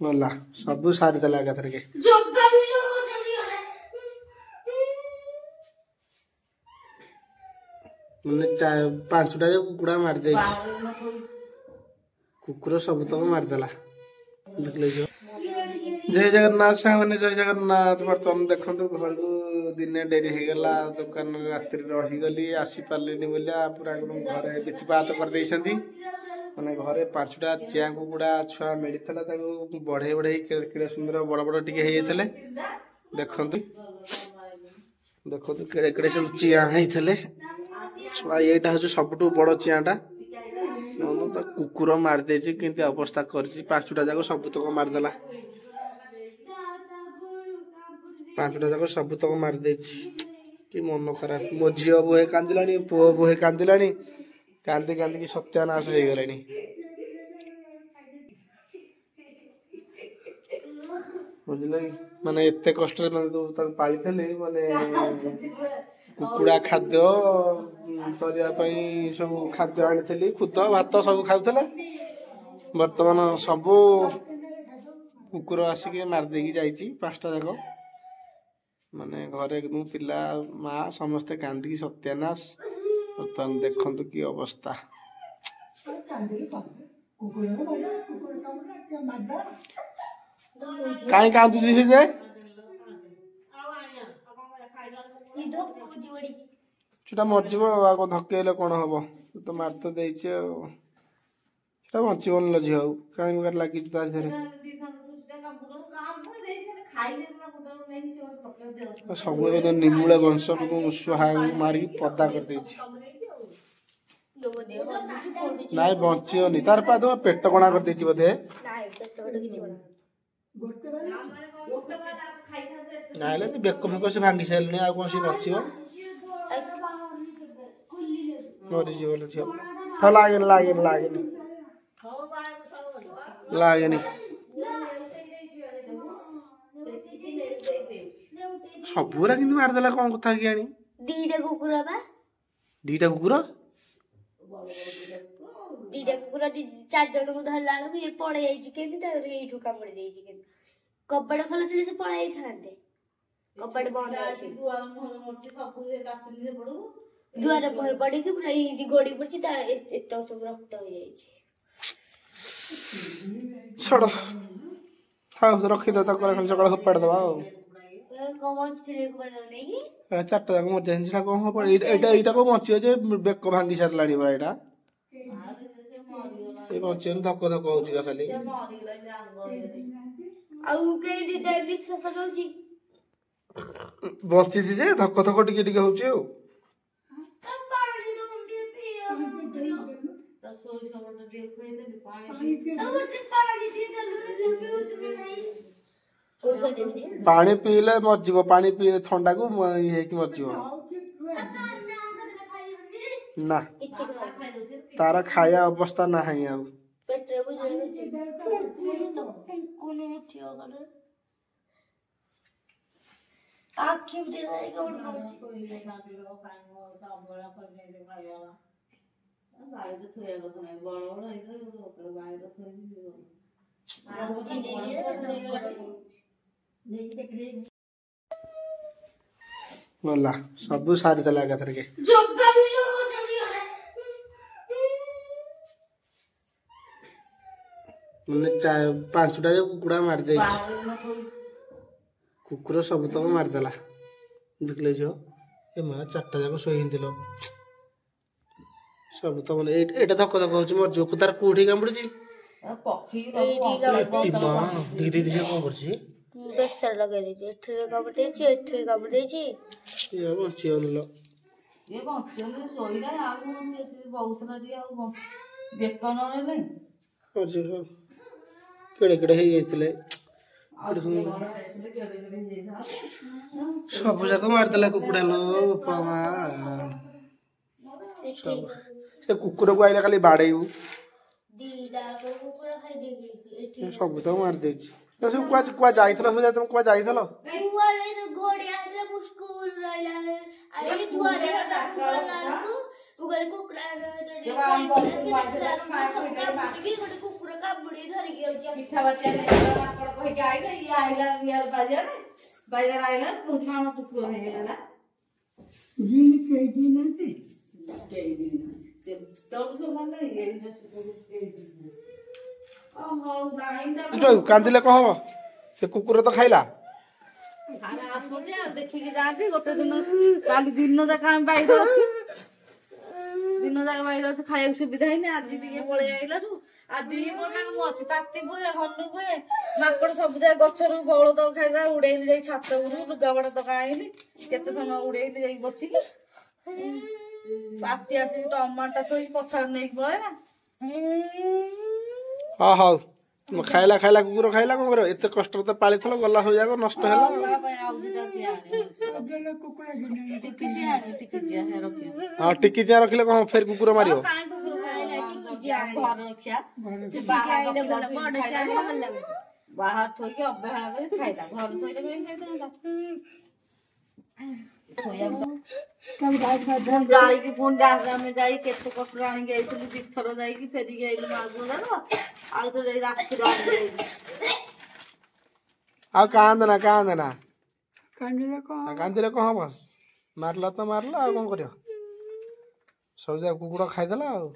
गला सब सारी देला एकाथर के मैंने 5टा जो कुकुड़ा मार दे कुकुर सब तक मारदेला बुझल जय जगन्नाथ मैंने जय जगन्नाथ बर्तमान देखु घर को दिने डेरी हो गला दुकान राति रहीगली आसी पार्लिनी बोलिया पूरा एकदम घरे बीतपात कर मैंने घरे 5टा चिया कुकुड़ा छुआ मिलता बढ़े बढ़े केड़े सुंदर बड़ बड़ टे देखु देखु केड़े केड़े सब चिया होते छुआ यहाँ हूँ सबुठ बड़ चियाटा तो कुकुर मारदे कि अवस्था कर 5टा जाक सबुतक मारदेला 5टा जाक सबुतक मारदे कि मन खराब मो झी बोहे कांदिला पुओ बोहे कांदिला कांदी कांदी सत्यानाश हो गला बुझल माने एत कष्ट पाली माने कुकुड़ा खाद्य चरिया सब खाद्य आनी खुद भात सब खाऊला बर्तमान सब कुकुर आसिक मारदे जाइए 5टा जाक माने घरे एकदम पिला माँ समस्ते कांदिकी सत्यानाश बर्तमान देखु कि अवस्था कहीं कांदुची से जे सेटा मरज आग धकेले कौन हम तो मार तो दे बचवन ल झील कहीं बेकार लगी सब निमूला वंश सुहा मारिक पदा कर ना बचनी तार तुम पेट कणा कर बोधे ना बेक फेक से भांगी सारे आ कौन सी बचो मरीज झील तो लागेनि लागेनि लागेनि लागेनि सबूरा कि मारदेला कौन कथा कि आनी 2टा कुकुर 2टा कुकुर 4 जन को धरला ये पड़े जाइए कामुड़ी कबाड़ खोल से पड़े कबाड़ बंद अच्छे दुआर भर पड़ी पूरा गड़ी पड़ी एत सब रक्त हो जाए छोड़ हाँ रखीद खाली सकाल फोपाड़ दवा 4टा जाक मर जाए कौन यहाँ कौन बचे बेक भांगी सारा यहाँ बचन धक धक हो खाली बची धक धक टिके हो पानी पीले मरज पानी पीले ठंडा को मरज ना तार खाया अवस्था ना है गला सब सारी देला एकाथर के मैंने 5टा जो कुकुड़ा मार दे कुकुर सब तक मारदेला बुझल झील ए माँ 4टा जाक शोल सब तो मैंने यहाँ धक धक हो मर तार कौटी कामुड़ी दीदी कौन कर बेसर लगे केड़े केड़े सब जाक मारदेला कुकुड़ा लो से कुकुर को आइला खाली बाड़ेबू सब तो मार दे कुआ जाइल तुम कुआ जाइल कुकुर कामुड़ी धरिक ମିଠା ବାଜିଆ ମାଙ୍କଡ କହିକି ଆଇଲା ଇଏ ଆଇଲା ଇଆର ବାଜାର ଆଇଲା କହୁଛି ମାମା କୁକୁର ହେଇଗଲା କାନ୍ଦିଲେ କଣ ହବ ସେ କୁକୁର ତ ଖାଇଲା ଆସନ୍ତି ଆଉ ଦେଖିକି ଯାଆନ୍ତି ଗୋଟେ ଦିନ କାଲି ଦିନ ଯାକ ଆମେ ବାଇରେ ଅଛୁ ଦିନ ଯାକ ବାଇରେ ଅଛୁ ଖାଇବାକୁ ସୁବିଧା ହେଇନି ଆଜି ଟିକେ ପଳେଇ ଆଇଲାଠୁ ଆଜି ମୋ କାମ ଅଛି ପାତି ବୁହେ ହନୁ ବୁହେ ମାଙ୍କଡ ସବୁ ଯାକ ଗଛରୁ ବଳଦ ଖାଇଲା ଉଡେଇଲି ଯାଇ ଛାତ ଉପରକୁ ଲୁଗାପଟା ତକ ଆଣିଲି କେତେ ସମୟ ଉଡେଇଲି ଯାଇକି ବସିକି ପାତି ଆସିକି ଟମାଟୋ ଥୋଇକି ପଛାଡ ନେଇକି ପଳେଇଲା ହଁ ହଉ ଖାଇଲା କୁକୁର ଖାଇଲା କଣ କରିବ ଏତେ କଷ୍ଟରେ ତ ପାଳିଥିଲ ଗଲା ସବୁ ଯାକ ନଷ୍ଟ ହେଲା ହଁ ଟିକି ଚିଆଁ ରଖିଲେ କଣ ଫେର କୁକୁର ମାରିବ ବାହାର ଥୋଇକି ଅବହେଳା କରି ଖାଇଲା ଘରେ ଥୋଇଲେ ଯାଇକି ପୁଣି ଆମେ ଯାଇ କେତେ କଷ୍ଟ ଆଣିକି ଯାଇଥିଲୁ ଦିଥର ଯାଇକି ଫେରିକି ଆଇଲୁ ମାଗୁର ଆଉ ତ ଯାଇ ରାତିରେ ଆଉ କାନ୍ଦନା କାନ୍ଦିଲେ କଣ ହବ ମାରିଲା ତ ମାରିଲା ଆଉ କଣ କରିବ ସବୁ ଯାକ କୁକୁର ଖାଇଦେଲା ଆଉ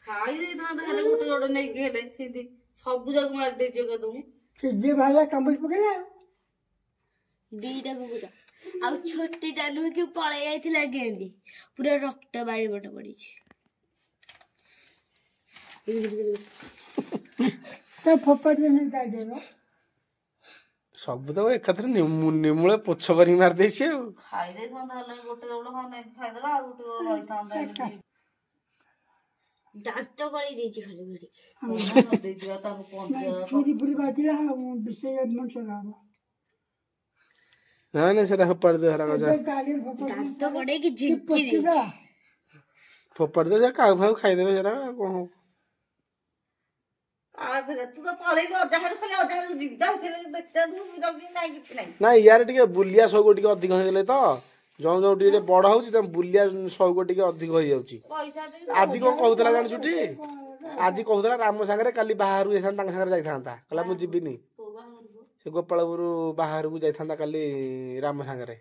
ଖାଇ ଦେଇଥାନ୍ତା ହେଲେ ଗୋଟେ ନେଇକି ହେଲେ ସେମିତି ସବୁ ଯାକ ମାରି ଦେଇଛି ଏକଦମ ଦିଟା କୁକୁର ଆଉ ଛୋଟିଟା ନୁହେଁ କି ପଳେଇ ଯାଇଥିଲା ଗେଣ୍ଡି ପୁରା ରକ୍ତ ବାରିପଟ ପଡିଛି ସବୁ ତ ଏକାଥରେ ନିମୂଳେ ପୋଛ କରିକି ମାରି ଦେଇଛି ଆଉ ଖାଇ ଦେଇଥାନ୍ତା ହେଲେ ଗୋଟେ ଖାଇଦେଲା ଆଉ ଗୋଟେ ରହିଥାନ୍ତା ଦାନ୍ତ ଗଳେଇ ଦେଇଛି ଖାଲି ନାଇଁ ସେଟା ଫୋପାଡ଼ି ଦେ ଦାନ୍ତ ଗଡେଇକି ଝିଙ୍କି ଦେଇଛି ଫୋପାଡ଼ି ଦେ କାଉ ଫାଉ ଖାଇଦେବେ ସେଟା କଣ ହବ ତୁ ତ ପଳେଇଲୁ ଅଜାଘରେ ଖାଲି ଅଜାଘରେ ଯିବି ଯାଉଥିଲେ ନା ୟାର ଟିକେ ବୁଲିଆ ସଉକ ଟିକେ ଅଧିକ ହେଇଗଲେ ତ ଯୋଉ ଟିକେ ବଡ ହଉଛି ତମ ବୁଲିଆ ସଉକ ଟିକେ ଅଧିକ ହେଇଯାଉଛି ଆଜି କଣ କହୁଥିଲା ଜାଣିଛୁ ଟି ଆଜି କହୁଥିଲା ରାମ ସାଙ୍ଗରେ କାଲି ବାହାରକୁ ଯାଇଥାନ୍ତା ତାଙ୍କ ସାଙ୍ଗରେ ଯାଇଥାନ୍ତା କହିଲା ମୁଁ ଯିବିନି ସେ ଗୋପାଳପୁର ବାହାରକୁ ଯାଇଥାନ୍ତା କାଲି ରାମ ସାଙ୍ଗରେ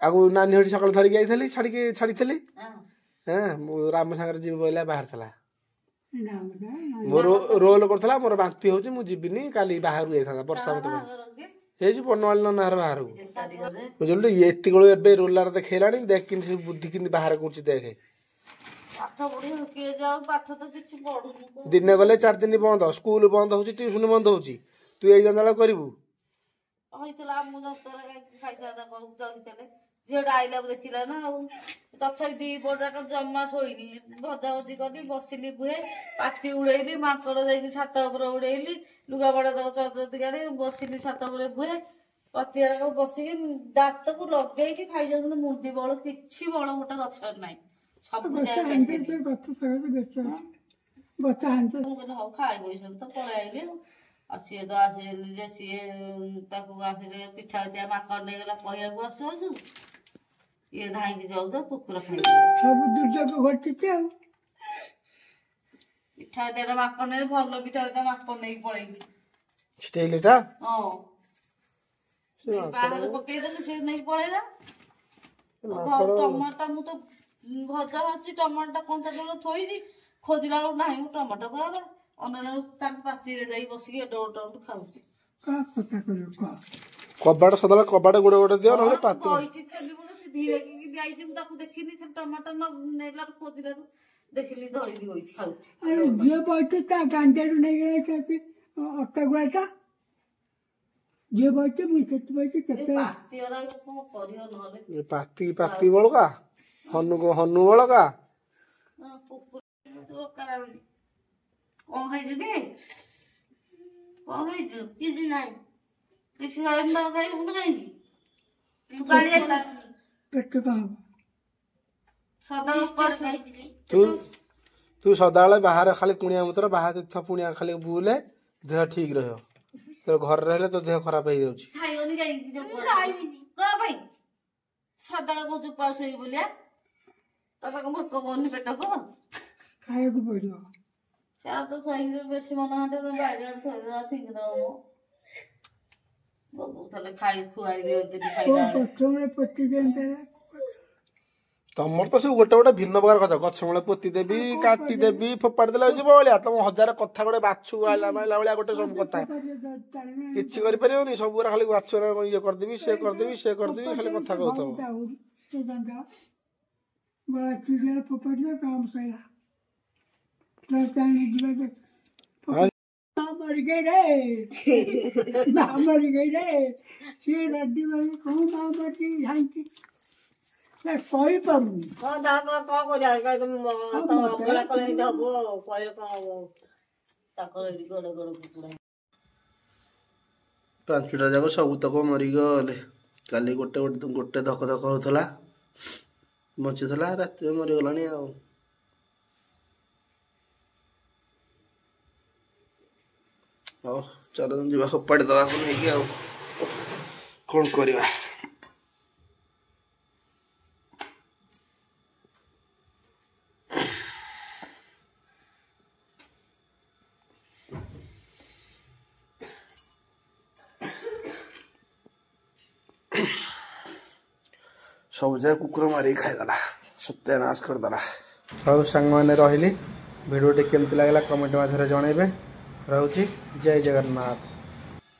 ଆଉ ନାନୀ ହଟି ସକାଳୁ ଧରିକି ଯାଇଥିଲି ଛାଡିଥିଲି ମୁଁ ରାମ ସାଙ୍ଗରେ ଯିବି ବୋଇଲା ବାହାରିଥିଲା ମୋର ରୋଲ କରୁଥିଲା ମୋର ବାନ୍ତି ହଉଛି ମୁଁ ଯିବିନି କାଲି ବାହାରକୁ ଯାଇଥାନ୍ତା ବର୍ଷା ମତେ ହେଇଛି ବନମାଳି ନନାର ବାହାରକୁ ବୁଝିଲୁ ଏତିକି ବେଳୁ ଏବେ ରୋଲାର ଦେଖେଇଲାଣି ଦେଖ କେମିତି ବୁଦ୍ଧି କେମିତି ବାହାର କରୁଛି ଦେଖେ ଦିନେ ଗଲେ 4 ଦିନ ବନ୍ଦ ସ୍କୁଲ ବନ୍ଦ ହଉଛି ଟ୍ୟୁସନ ବନ୍ଦ ହଉଛି ତୁ ଏଇ ଜଞ୍ଜାଳ କରିବୁ ଝିଅଟା ଆଇଲା ଦେଖିଲା ନା ଆଉ ତଥାପି 2 ବର୍ଷ ଯାକ ଜମା ଶୋଇନି ଭଜା ଭଜି କଲି ବସିଲି ବୁହେ ପାତି ଉଡେଇଲି ମାଙ୍କଡ ଯାଇକି ଛାତ ଉପରେ ଉଡେଇଲି ଲୁଗାପଟା ତକ ଚଚତି ଗାଳି ବସିଲି ଛାତ ଉପରେ ବୁହେ ପତିଆରାକୁ ବସିକି ଦାନ୍ତକୁ ଲଗେଇକି ଖାଇଯାଉଛନ୍ତି ମୁଣ୍ଡି ବଳ କିଛି ବଳ ଗୋଟେ ଗଛରେ ନାହିଁ ସବୁ ହଉ ଖାଇ ବଇସନ୍ତି ତ ପଳେଇ ଆଇଲି ଆଉ ସିଏ ତ ଆସିଲି ଯେ ସିଏ ତାକୁ ଆସିଲେ ପିଠା ଦିଆ ମାଙ୍କଡ ନେଇଗଲା କହିବାକୁ ଆସୁ ଇଏ ଧାଇଁକି ଯାଉଛ କୁକୁର ଖାଇଦେଲେ ସବୁ ଦୁର୍ଯୋଗ ଘଟିଛି ଆଉ ପିଠା ଦିଆର ମାଙ୍କଡ ନେଇ ଭଲ ପିଠା ଦିଆ ମାଙ୍କଡ ନେଇକି ପଳେଇଛି ଷ୍ଟିଲଟା ହଁ ବାହାରେ ପକେଇଦେଲି ସେ ନେଇକି ପଳେଇଲା ଟମାଟୋ ମୁଁ ତ ଭଜା ଭାଜି ଟମାଟୋ କଞ୍ଚା ଟମାଟୋ ଥୋଇଛି ଖୋଜିଲା ବେଳକୁ ନାହିଁ ମୁଁ ଟମାଟୋ କହଲା ଅନେଇଲା ବେଳକୁ ତାକୁ ପାଚିରେ ଯାଇ ବସିକି ଏଡ ଖାଉଛି କବାଟ ସଦାବେଳେ କବାଟ ଗୋଟେ ଦିଅ ନହେଲେ ପାତି ସେ ଧୀରେ ଯାଇଛି ମୁଁ ତାକୁ ଦେଖିନି ଖାଲି ଟମାଟୋ ନେଲାଠୁ ଖୋଜିଲାଠୁ ଦେଖିଲି ଧରିକି ବଇଛି ଖାଉଛି ଝିଅ ପଇଛି ତା ଗାଣ୍ଡିଆରୁ ନେଇଗଲା ଅଟା ଗୁଳାଟା ଝିଅ ପଇଛି ମୁଁ ସେଠି ପଇଛି କେତେ ପାତି ବଳକା ହନୁ ବଳକା କଣ ଖାଇଛୁ କି କଣ ଖାଇଛୁ କିଛି ନାହିଁ କିଛି ଖାଇବୁ ନା କାହିଁକି ପେଟ କଣ ତୁ ସଦାବେଳେ ବାହାରେ ଖାଲି କୁଣିଆ ମୂତ୍ର ବାହାର ତୀର୍ଥ ପୁଣିଆ ଖାଲି ବୁଲେ ଦେହ ଠିକ ରହିବ ତୋ ଘରେ ରହିଲେ ତୋ ଦେହ ଖରାପ ହେଇଯାଉଛି ଖାଇବନି କାହିଁକି ସଦାବେଳେ କହୁଛୁ ଉପାସ ହେଇ ବୋଲିଆ ତତେ କଣ ଭୋକ କରୁନି ପେଟକୁ ଖାଇବାକୁ ପଡିବ ଚାଲ ତ ଥୋଇକି ବେଶୀ ମନ ହାଟ ବାଡ଼ିଆଡେ ଥୋଇଦେବା ଫିଙ୍ଗି ଦବ ବାବୁ ତାହେଲେ ଖାଇ ଖୁଆଇ ଦିଅନ୍ତି ଖାଇଲା ଗଛମୂଳେ ପୋତି ଦିଅନ୍ତେ। ତମର ତ ସବୁ ଗୋଟେ ଗୋଟେ ଭିନ୍ନ ପ୍ରକାର କଥା। ଗଛ ମୂଳେ ପୋତି ଦେବି, କାଟି ଦେବି, ଫୋପାଡ଼ି ଦେଲେ ଯିବ ଭଳିଆ। ତମ ହଜାର କଥା ଗୋଟେ ବାଛୁ ଆଇଲା ଭଳିଆ ଗୋଟେ ସବୁ କଥା କିଛି କରିପାରିବନି। ସବୁ ଗୁରା ଖାଲି ବାଛୁ ଇଏ କରିଦେବି, ସେ କରିଦେବି, ସେ କରିଦେବି, ଖାଲି କଥା କହୁଥିବ। ଚିଡ଼ିଆ ଫୋପାଡ଼ି ଦିଅ କାମ ସଇଲା। मर गई रे मर गई रे सी रड्डी वाली कहूँ मर गई झांकी कही पारूनी ପାଞ୍ଚଟା ଯାକ ସବୁ ତକ ମରିଗଲେ। କାଲି ଗୋଟେ ଧକ ଧକ ହଉଥିଲା, ବଞ୍ଚିଥିଲା, ରାତିରେ ମରିଗଲାଣି ଆଉ। ହଉ ଚାଲ ଯିବା ଫୋପାଡ଼ି ଦବାକୁ ନେଇକି ଆଉ କଣ କରିବା। ସବୁ ଯାକ କୁକୁର ମାରିକି ଖାଇଦେଲା, ସତ୍ୟାନାଶ କରିଦେଲା। ହଉ ସାଙ୍ଗମାନେ ରହିଲି। ଭିଡ଼ିଓଟି କେମିତି ଲାଗିଲା କମେଣ୍ଟ ମାଧ୍ୟମରେ ଜଣେଇବେ। ରହୁଛି। ଜୟ ଜଗନ୍ନାଥ।